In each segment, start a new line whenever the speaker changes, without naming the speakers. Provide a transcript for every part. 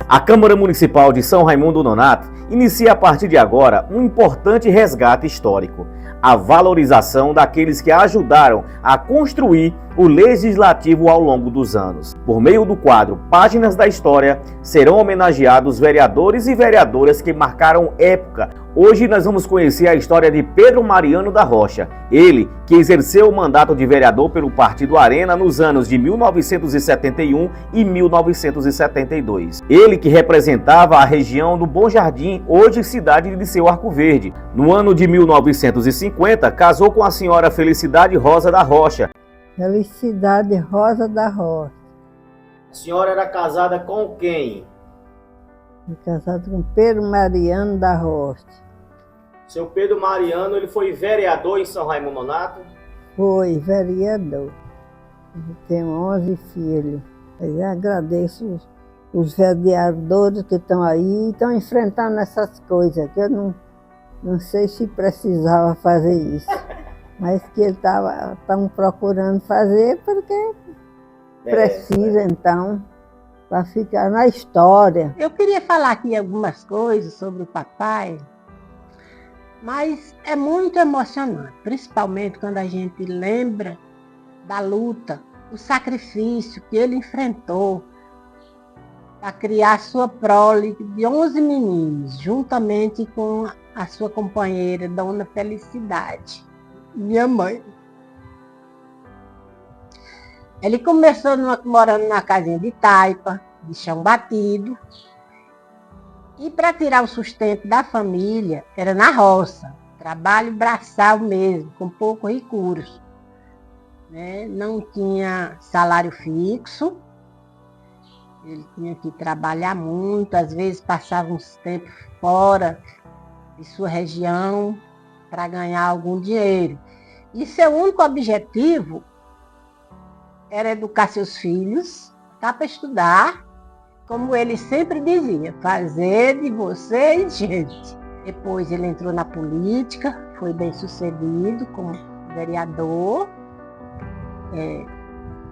A Câmara Municipal de São Raimundo Nonato inicia a partir de agora um importante resgate histórico, a valorização daqueles que ajudaram a construir o legislativo ao longo dos anos. Por meio do quadro Páginas da História, serão homenageados vereadores e vereadoras que marcaram época. Hoje nós vamos conhecer a história de Pedro Mariano da Rocha, ele que exerceu o mandato de vereador pelo Partido Arena nos anos de 1971 e 1972. Ele que representava a região do Bom Jardim, hoje cidade de Liceu Arco Verde. No ano de 1950, casou com a senhora Felicidade Rosa da Rocha.
Felicidade Rosa da Rocha.
A senhora era casada com quem?
Fui casado com Pedro Mariano da Rocha.
Seu Pedro Mariano, ele foi vereador em São Raimundo Nonato?
Foi vereador. Eu tenho 11 filhos. Eu agradeço os vereadores que estão aí e estão enfrentando essas coisas, que eu não sei se precisava fazer isso. Mas que eles estão procurando fazer porque precisa, então, para ficar na história.
Eu queria falar aqui algumas coisas sobre o papai, mas é muito emocionante, principalmente quando a gente lembra da luta, o sacrifício que ele enfrentou para criar sua prole de 11 meninos, juntamente com a sua companheira, Dona Felicidade, minha mãe. Ele começou morando na casinha de taipa, de chão batido, e para tirar o sustento da família era na roça, trabalho braçal mesmo, com poucos recursos, né? Não tinha salário fixo, ele tinha que trabalhar muito, às vezes passava uns tempos fora de sua região para ganhar algum dinheiro. E seu único objetivo era educar seus filhos, para estudar, como ele sempre dizia, fazer de vocês gente. Depois ele entrou na política, foi bem sucedido como vereador.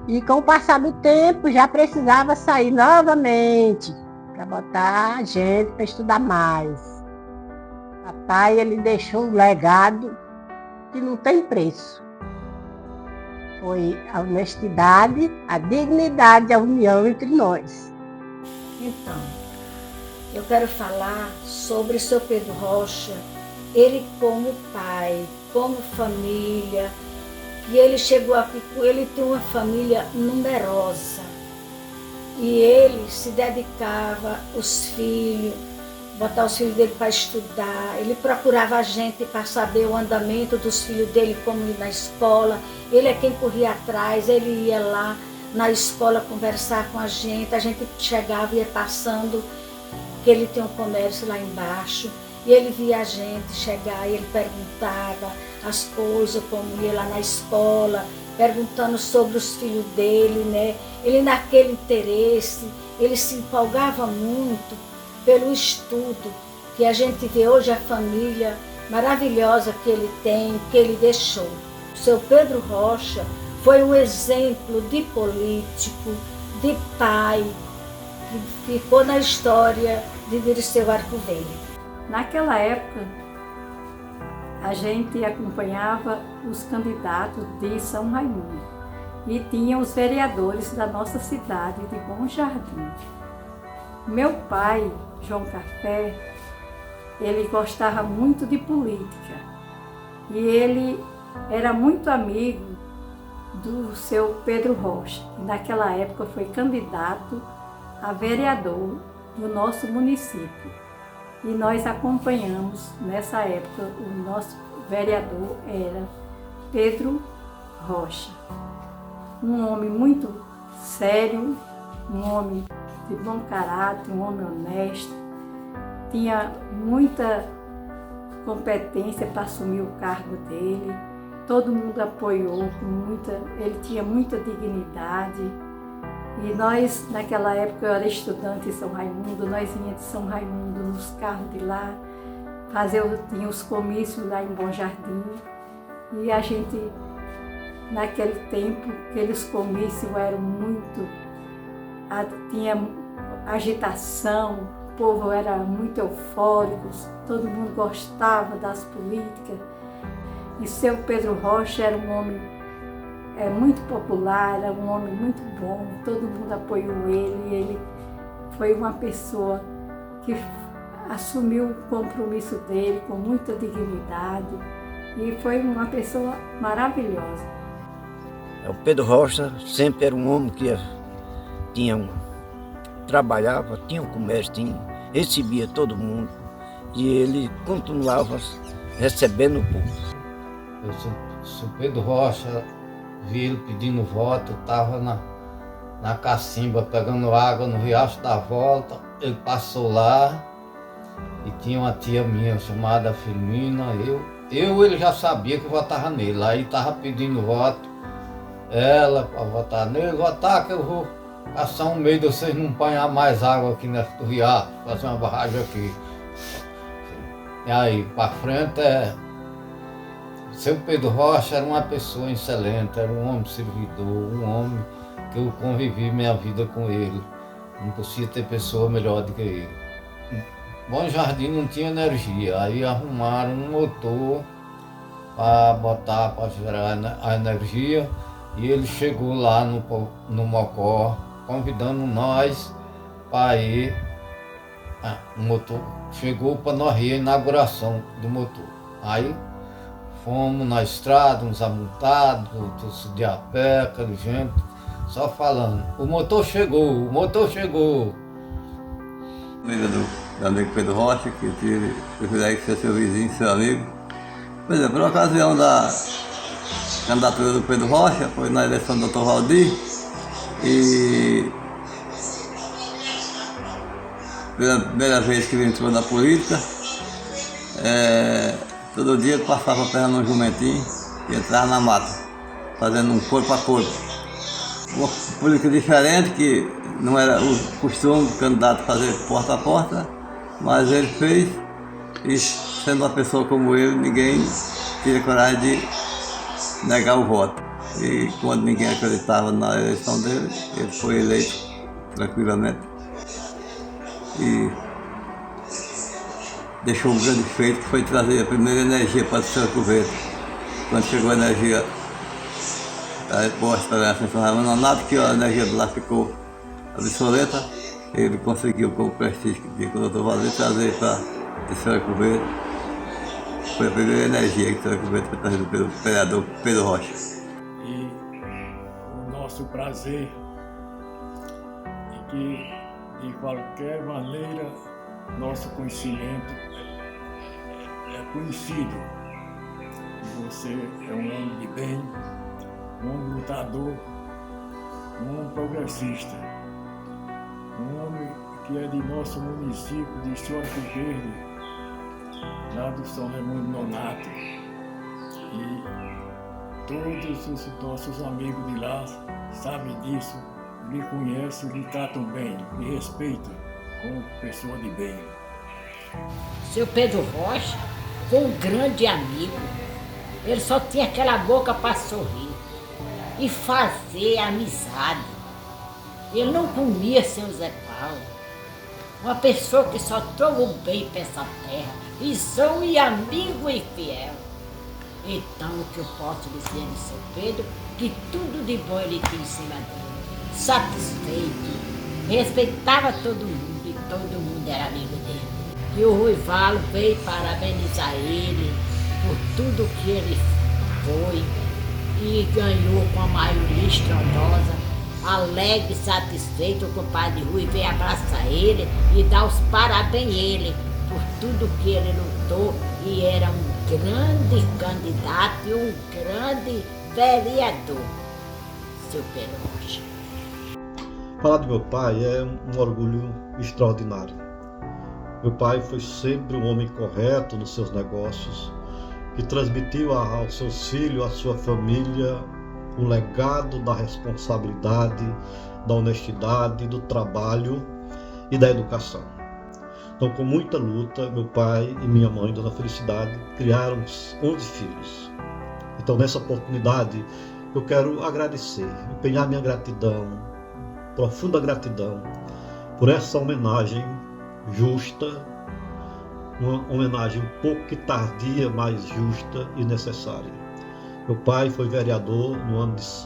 E com o passar do tempo já precisava sair novamente para botar gente para estudar mais. Papai, ele deixou um legado que não tem preço. Foi a honestidade, a dignidade, a união entre nós.
Então, eu quero falar sobre o seu Pedro Rocha, ele como pai, como família, e ele chegou aqui, ele tem uma família numerosa, e ele se dedicava os filhos, botar os filhos dele para estudar, ele procurava a gente para saber o andamento dos filhos dele, como ir na escola, ele é quem corria atrás, ele ia lá na escola conversar com a gente chegava e ia passando, que ele tem um comércio lá embaixo, e ele via a gente chegar e ele perguntava as coisas, como ia lá na escola, perguntando sobre os filhos dele, né? Ele naquele interesse, ele se empolgava muito pelo estudo, que a gente vê hoje a família maravilhosa que ele tem, que ele deixou. O seu Pedro Rocha foi um exemplo de político, de pai, que ficou na história de Dirceu Arco Verde.
Naquela época, a gente acompanhava os candidatos de São Raimundo e tinha os vereadores da nossa cidade de Bom Jardim. Meu pai, João Café, ele gostava muito de política e ele era muito amigo do seu Pedro Rocha, que naquela época foi candidato a vereador do nosso município. E nós acompanhamos, nessa época, o nosso vereador era Pedro Rocha. Um homem muito sério, um homem de bom caráter, um homem honesto, tinha muita competência para assumir o cargo dele, todo mundo apoiou, ele tinha muita dignidade. E nós, naquela época, eu era estudante em São Raimundo, nós íamos de São Raimundo nos carros de lá, tinha os comícios lá em Bom Jardim, e a gente, naquele tempo, aqueles comícios eram muito, tinha agitação, o povo era muito eufórico, todo mundo gostava das políticas. E seu Pedro Rocha era um homem muito popular, era um homem muito bom, todo mundo apoiou ele. Ele foi uma pessoa que assumiu o compromisso dele com muita dignidade e foi uma pessoa maravilhosa.
O Pedro Rocha sempre era um homem que trabalhava, tinha um comércio, recebia todo mundo e ele continuava recebendo o povo.
Eu sou Pedro Rocha, vi ele pedindo voto, estava na cacimba pegando água no Riacho da Volta, ele passou lá e tinha uma tia minha chamada Firmina, ele já sabia que eu votava nele, aí estava pedindo voto, ela para votar nele, votar que eu vou passar um mês de vocês não apanhar mais água aqui no Riacho, fazer uma barragem aqui. E aí, para frente seu Pedro Rocha era uma pessoa excelente, era um homem servidor, um homem que eu convivi minha vida com ele. Não podia ter pessoa melhor do que ele. Bom Jardim não tinha energia, aí arrumaram um motor para gerar a energia e ele chegou lá no Mocó, convidando nós para ir. O motor chegou para nós ir a inauguração do motor. Aí fomos na estrada, uns amultados, de a pé, aquela gente, só falando, o motor chegou, o motor chegou.
Do amigo Pedro Rocha, que eu tive o privilégio de ser seu vizinho, seu amigo. Pois é, por ocasião da candidatura do Pedro Rocha, foi na eleição do Dr. Valdir, e pela primeira vez que ele entrou na política, todo dia ele passava perna num jumentinho e entrava na mata, fazendo um corpo a corpo. Uma política diferente, que não era o costume do candidato fazer porta a porta, mas ele fez, e sendo uma pessoa como ele, ninguém tinha coragem de negar o voto. E quando ninguém acreditava na eleição dele, ele foi eleito tranquilamente e deixou um grande feito, que foi trazer a primeira energia para o seu governo. Quando chegou a energia da Boa Esperança em São Raimundo Nonato, que a energia de lá ficou obsoleta, ele conseguiu, com o prestígio que tinha com o Dr. Valdir, trazer para o terceiro governo. Foi a primeira energia que o terceiro governo foi trazida pelo vereador Pedro Rocha.
E o nosso prazer é que, de qualquer maneira, nosso conhecimento é conhecido. E você é um homem de bem, um homem lutador, um homem progressista, um homem que é de nosso município de Arco Verde, lá do São Raimundo Nonato. E todos os nossos amigos de lá sabem disso, lhe conhecem, lhe tratam bem, lhe respeitam como pessoa de bem.
Seu Pedro Rocha foi um grande amigo. Ele só tinha aquela boca para sorrir e fazer amizade. Ele não comia sem o Zé Paulo. Uma pessoa que só trouxe o bem para essa terra, visão e amigo e fiel. Então o que eu posso dizer no seu Pedro, que tudo de bom ele tinha em cima dele. Satisfeito, respeitava todo mundo e todo mundo era amigo dele. E o Rui Valo veio parabenizar ele por tudo que ele foi e ganhou com a maioria estrondosa. Alegre, satisfeito, o compadre Rui veio abraçar ele e dar os parabéns a ele por tudo que ele lutou, e era um grande candidato e um grande vereador, seu Pedro Rocha.
Falar do meu pai é um orgulho extraordinário. Meu pai foi sempre um homem correto nos seus negócios, que transmitiu aos seus filhos, à sua família, o legado da responsabilidade, da honestidade, do trabalho e da educação. Então, com muita luta, meu pai e minha mãe, Dona Felicidade, criaram 11 filhos. Então, nessa oportunidade, eu quero agradecer, empenhar minha gratidão, profunda gratidão, por essa homenagem justa, uma homenagem um pouco que tardia, mas justa e necessária. Meu pai foi vereador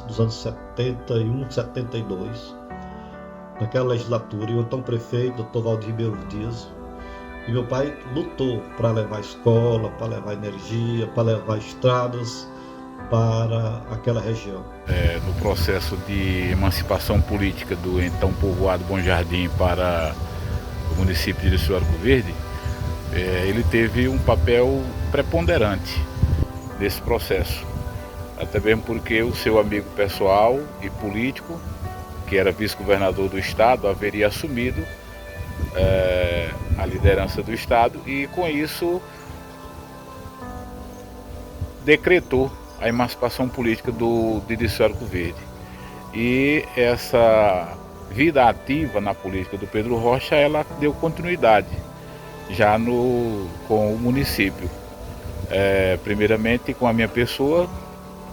dos anos 71, 72, naquela legislatura, e o então prefeito, Dr. Valdir Ribeiro Dias. E meu pai lutou para levar escola, para levar energia, para levar estradas para aquela região.
No processo de emancipação política do então povoado Bom Jardim para o município de Irecê Arco Verde, ele teve um papel preponderante nesse processo. Até mesmo porque o seu amigo pessoal e político, que era vice-governador do estado, haveria assumido a liderança do estado e com isso decretou a emancipação política de Irecê Arco Verde. E essa vida ativa na política do Pedro Rocha, ela deu continuidade já com o município. Primeiramente com a minha pessoa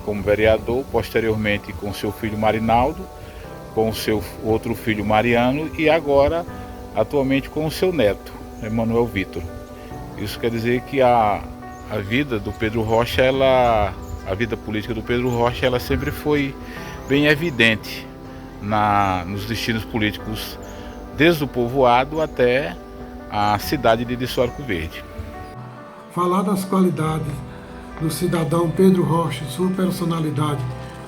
como vereador, posteriormente com seu filho Marinaldo, com o seu outro filho Mariano e agora atualmente com o seu neto, Emanuel Vitor. Isso quer dizer que a vida do Pedro Rocha, a vida política do Pedro Rocha, ela sempre foi bem evidente nos destinos políticos, desde o povoado até a cidade de Irecê Arco Verde.
Falar das qualidades do cidadão Pedro Rocha e sua personalidade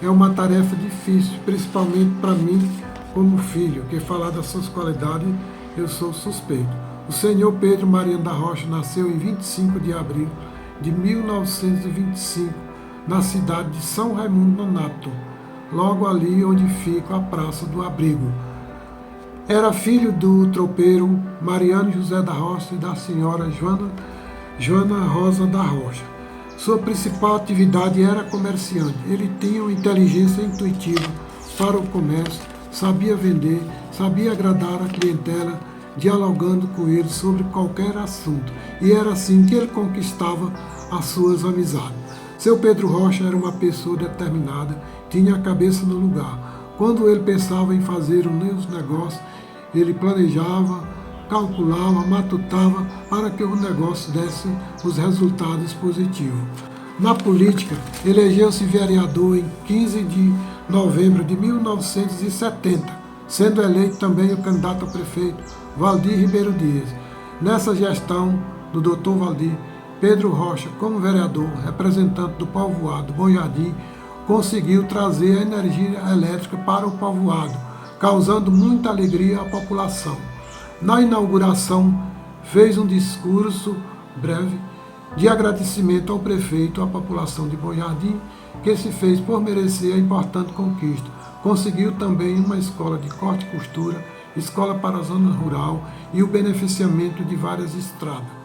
é uma tarefa difícil, principalmente para mim como filho, que falar das suas qualidades eu sou suspeito. O senhor Pedro Mariano da Rocha nasceu em 25 de abril de 1925, na cidade de São Raimundo Nonato, logo ali onde fica a Praça do Abrigo. Era filho do tropeiro Mariano José da Rocha e da senhora Joana Rosa da Rocha. Sua principal atividade era comerciante. Ele tinha uma inteligência intuitiva para o comércio, sabia vender, sabia agradar a clientela, dialogando com eles sobre qualquer assunto. E era assim que ele conquistava as suas amizades. Seu Pedro Rocha era uma pessoa determinada, tinha a cabeça no lugar. Quando ele pensava em fazer um negócio, ele planejava, calculava, matutava para que o negócio desse os resultados positivos. Na política, elegeu-se vereador em 15 de novembro de 1970, sendo eleito também o candidato a prefeito Valdir Ribeiro Dias. Nessa gestão do Dr. Valdir, Pedro Rocha, como vereador, representante do povoado Bom Jardim, conseguiu trazer a energia elétrica para o povoado, causando muita alegria à população. Na inauguração, fez um discurso breve de agradecimento ao prefeito e à população de Bom Jardim, que se fez por merecer a importante conquista. Conseguiu também uma escola de corte e costura, escola para a zona rural e o beneficiamento de várias estradas.